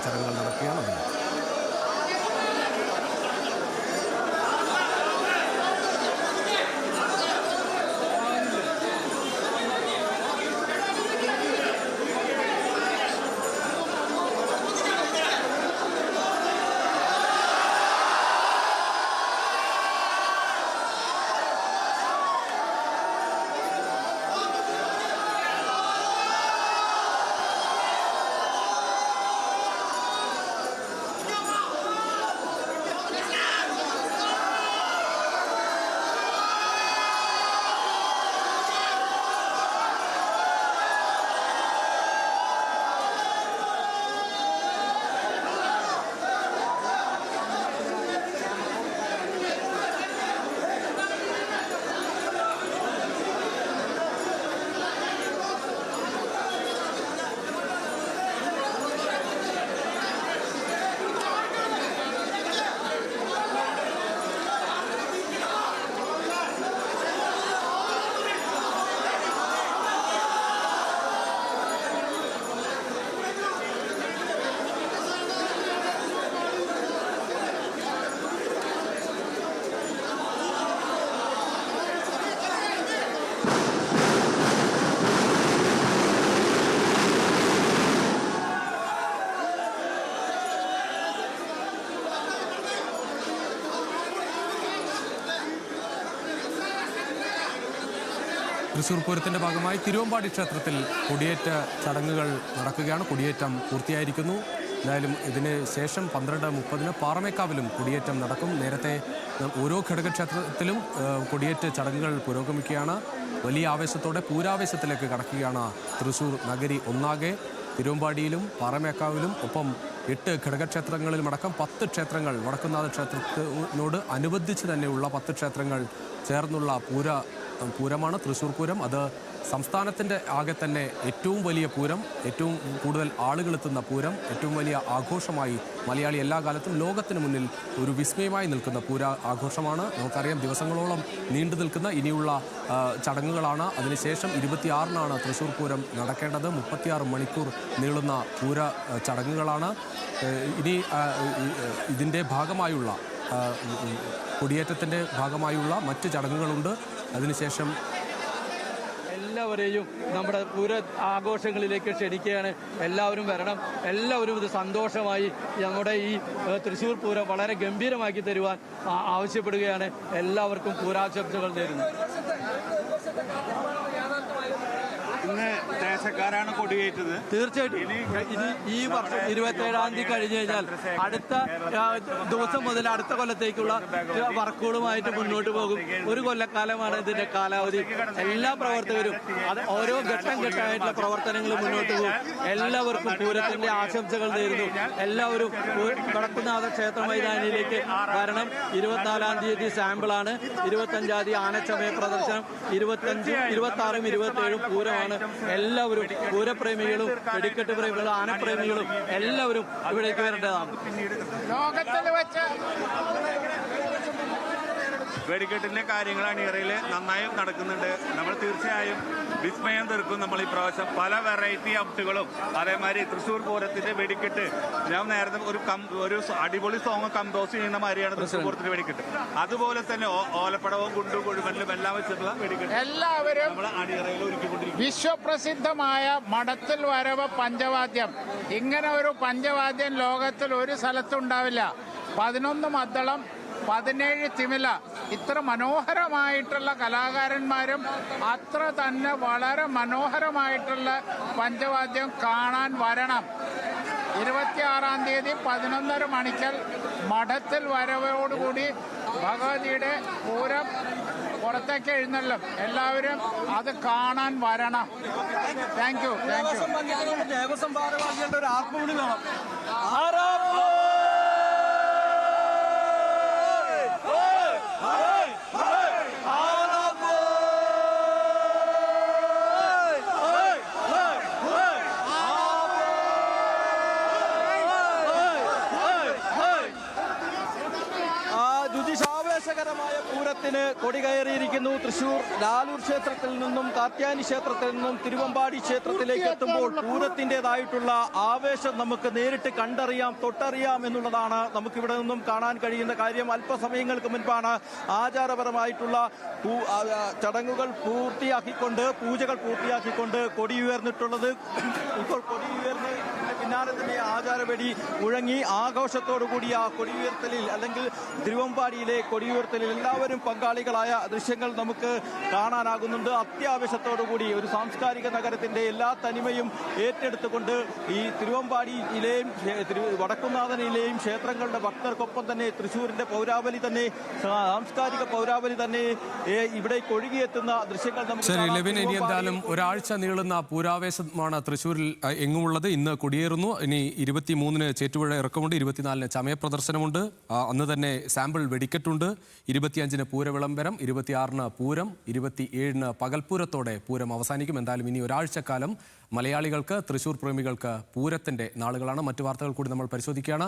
ചടങ്ങുകൾ നടക്കുകയാണ്. തൃശ്ശൂർ പൂരത്തിൻ്റെ ഭാഗമായി തിരുവമ്പാടി ക്ഷേത്രത്തിൽ കൊടിയേറ്റ ചടങ്ങുകൾ നടക്കുകയാണ്. കൊടിയേറ്റം പൂർത്തിയായിരിക്കുന്നു. എന്തായാലും ഇതിന് ശേഷം 12:30 പാറമേക്കാവിലും കൊടിയേറ്റം നടക്കും. നേരത്തെ ഓരോ ഘടകക്ഷേത്രത്തിലും കൊടിയേറ്റ ചടങ്ങുകൾ പുരോഗമിക്കുകയാണ്. വലിയ ആവേശത്തോടെ പൂരാവേശത്തിലേക്ക് കടക്കുകയാണ് തൃശ്ശൂർ നഗരി ഒന്നാകെ. തിരുവമ്പാടിയിലും പാറമേക്കാവിലും ഒപ്പം 8 ഘടകക്ഷേത്രങ്ങളിലുമടക്കം 10 ക്ഷേത്രങ്ങൾ, വടക്കുംനാഥ ക്ഷേത്രത്തിനോട് അനുബന്ധിച്ച് തന്നെയുള്ള 10 ക്ഷേത്രങ്ങൾ ചേർന്നുള്ള പൂരമാണ് തൃശ്ശൂർ പൂരം. അത് സംസ്ഥാനത്തിൻ്റെ ആകെ തന്നെ ഏറ്റവും വലിയ പൂരം, ഏറ്റവും കൂടുതൽ ആളുകൾ എത്തുന്ന പൂരം, ഏറ്റവും വലിയ ആഘോഷമായി മലയാളി എല്ലാ കാലത്തും ലോകത്തിന് മുന്നിൽ ഒരു വിസ്മയമായി നിൽക്കുന്ന ആഘോഷമാണ്. നമുക്കറിയാം, ദിവസങ്ങളോളം നീണ്ടു നിൽക്കുന്ന ഇനിയുള്ള ചടങ്ങുകളാണ്. അതിനുശേഷം 26-നാണ് തൃശ്ശൂർ പൂരം നടക്കേണ്ടത്. 36 മണിക്കൂർ നീളുന്ന പൂര ചടങ്ങുകളാണ്. ഇനി ഇതിൻ്റെ ഭാഗമായുള്ള കൊടിയേറ്റത്തിൻ്റെ ഭാഗമായുള്ള മറ്റ് ചടങ്ങുകളുണ്ട്. അതിനുശേഷം എല്ലാവരെയും നമ്മുടെ പൂര ആഘോഷങ്ങളിലേക്ക് ക്ഷണിക്കുകയാണ്. എല്ലാവരും വരണം, എല്ലാവരും ഇത് സന്തോഷമായി നമ്മുടെ ഈ തൃശ്ശൂർ പൂരം വളരെ ഗംഭീരമാക്കി തരുവാൻ ആവശ്യപ്പെടുകയാണ്. എല്ലാവർക്കും പൂരാശംസകൾ നേരുന്നു. ഇന്ന് ദേശക്കാരാണ് കൊടിയേറ്റത്. തീർച്ചയായിട്ടും ഈ വർഷം 27-ാം തീയതി കഴിഞ്ഞു കഴിഞ്ഞാൽ അടുത്ത ദിവസം മുതൽ അടുത്ത കൊല്ലത്തേക്കുള്ള വർക്കുകളുമായിട്ട് മുന്നോട്ട് പോകും. ഒരു കൊല്ലക്കാലമാണ് ഇതിന്റെ കാലാവധി. എല്ലാ പ്രവർത്തകരും അത് ഓരോ ഘട്ടമായിട്ടുള്ള പ്രവർത്തനങ്ങൾ മുന്നോട്ട് പോകും. എല്ലാവർക്കും പൂരത്തിന്റെ ആശംസകൾ നേരുന്നു. എല്ലാവരും വടക്കുംനാഥ ക്ഷേത്ര മൈതാനിയിലേക്ക് വരണം. 24-ാം തീയതി സാമ്പിളാണ്. 25-ാം തീയതി ആനച്ചമയ പ്രദർശനം. 25, 26, 27 പൂരമാണ്. എല്ലാവരും പൂരപ്രേമികളും വെടിക്കെട്ട് പ്രേമികളും ആനപ്രേമികളും എല്ലാവരും ഇവിടേക്ക് വരേണ്ടതാണ്. ലോകത്തിൽ വെച്ച് വെടിക്കെട്ടിന്റെ കാര്യങ്ങൾ അണിയറയിൽ നന്നായി നടക്കുന്നുണ്ട്. നമ്മൾ തീർച്ചയായും വിസ്മയം തീർക്കും. നമ്മൾ ഈ പ്രാവശ്യം പല വെറൈറ്റി ഔട്ടുകളും അതേമാതിരി തൃശ്ശൂർ പൂരത്തിന്റെ വെടിക്കെട്ട്, ഞാൻ നേരത്തെ ഒരു അടിപൊളി സോങ് കമ്പോസ് ചെയ്യുന്ന മാതിരിയാണ് തൃശ്ശൂർ പൂരത്തിന്റെ വെടിക്കെട്ട്. അതുപോലെ തന്നെ ഓലപ്പടവും കുണ്ടും കൊഴുമലും എല്ലാം വെച്ചിട്ടുള്ള വെടിക്കെട്ട് എല്ലാവരും നമ്മൾ അണിയറയിൽ ഒരുക്കിക്കൊണ്ടിരിക്കും. വിശ്വപ്രസിദ്ധമായ മടത്തിൽ വരവ് പഞ്ചവാദ്യം, ഇങ്ങനെ ഒരു പഞ്ചവാദ്യം ലോകത്തിൽ ഒരു സ്ഥലത്തുണ്ടാവില്ല. 11 മദ്ദളം, 17 തിമില, ഇത്ര മനോഹരമായിട്ടുള്ള കലാകാരന്മാരും അത്ര തന്നെ വളരെ മനോഹരമായിട്ടുള്ള പഞ്ചവാദ്യം കാണാൻ വരണം. 26-ാം തീയതി 11:30 മണിക്കൽ മഠത്തിൽ വരവോടുകൂടി ഭഗവതിയുടെ പൂരം പുറത്തേക്ക് എഴുന്നള്ളും. എല്ലാവരും അത് കാണാൻ വരണം. Thank you. ദേവസ്വം ഭാരവാഹികളുടെ ഒരു ആത്മവിളി വേണം. രുചിശാവേശകരമായ പൂരത്തിന് കൊടി കയറിയിരിക്കുന്നു. തൃശൂർ ലാലൂർ ക്ഷേത്രത്തിൽ നിന്നും കാർത്യായനി ക്ഷേത്രത്തിൽ നിന്നും തിരുവമ്പാടി ക്ഷേത്രത്തിലേക്ക് എത്തുമ്പോൾ പൂരത്തിൻ്റെതായിട്ടുള്ള ആവേശം നമുക്ക് നേരിട്ട് കണ്ടറിയാം, തൊട്ടറിയാം എന്നുള്ളതാണ് നമുക്കിവിടെ നിന്നും കാണാൻ കഴിയുന്ന കാര്യം. അല്പസമയങ്ങൾക്ക് മുൻപാണ് ആചാരപരമായിട്ടുള്ള ചടങ്ങുകൾ പൂർത്തിയാക്കിക്കൊണ്ട്, പൂജകൾ പൂർത്തിയാക്കിക്കൊണ്ട് കൊടി ഉയർന്നിട്ടുള്ളത്. ഇപ്പോൾ കൊടി ഉയർന്ന് പിന്നാലെ തന്നെ ആചാരവെടി മുഴങ്ങി ആഘോഷത്തോടുകൂടി ആ കൊടിയുയർത്തലിൽ അല്ലെങ്കിൽ തിരുവമ്പാടിയിലെ കൊടിയുയർത്തലിൽ എല്ലാവരും പങ്കാളികളായ ദൃശ്യങ്ങൾ നമുക്ക് കാണാനാകുന്നുണ്ട്. അത്യാവശ്യത്തോടുകൂടി ഒരു സാംസ്കാരിക നഗരത്തിന്റെ എല്ലാ തനിമയും ഏറ്റെടുത്തുകൊണ്ട് ഈ തിരുവമ്പാടിയിലെയും വടക്കുംനാഥനിലെയും ക്ഷേത്രങ്ങളുടെ ഭക്തർക്കൊപ്പം തന്നെ തൃശ്ശൂരിന്റെ പൗരാവലി തന്നെ, സാംസ്കാരിക പൗരാവലി തന്നെ ഇവിടേക്ക് ഒഴുകിയെത്തുന്ന ദൃശ്യങ്ങൾ നമുക്ക് ശരി ലെവിൻ, ഇനി എന്തായാലും ഒരാഴ്ച നീളുന്ന പൂരാവേശമാണ് തൃശ്ശൂരിൽ എങ്ങുമുള്ളത്. ഇന്ന് കൊടിയേറുന്നു. ഇനി 23-ന് ചേറ്റുപുഴ ഇറക്കമുണ്ട്, 24-ന് ചമയ പ്രദർശനമുണ്ട്, അന്ന് തന്നെ സാമ്പിൾ വെടിക്കെട്ടുണ്ട്, 25-ന് പൂരവിളംബരം, 26-ന് പൂരം, 27-ന് പകൽപൂരത്തോടെ പൂരം അവസാനിക്കും. എന്തായാലും ഇനി ഒരാഴ്ചക്കാലം മലയാളികൾക്ക്, തൃശ്ശൂർ പ്രേമികൾക്ക് പൂരത്തിന്റെ നാളുകളാണ്. മറ്റു വാർത്തകൾ കൂടി നമ്മൾ പരിശോധിക്കുകയാണ്.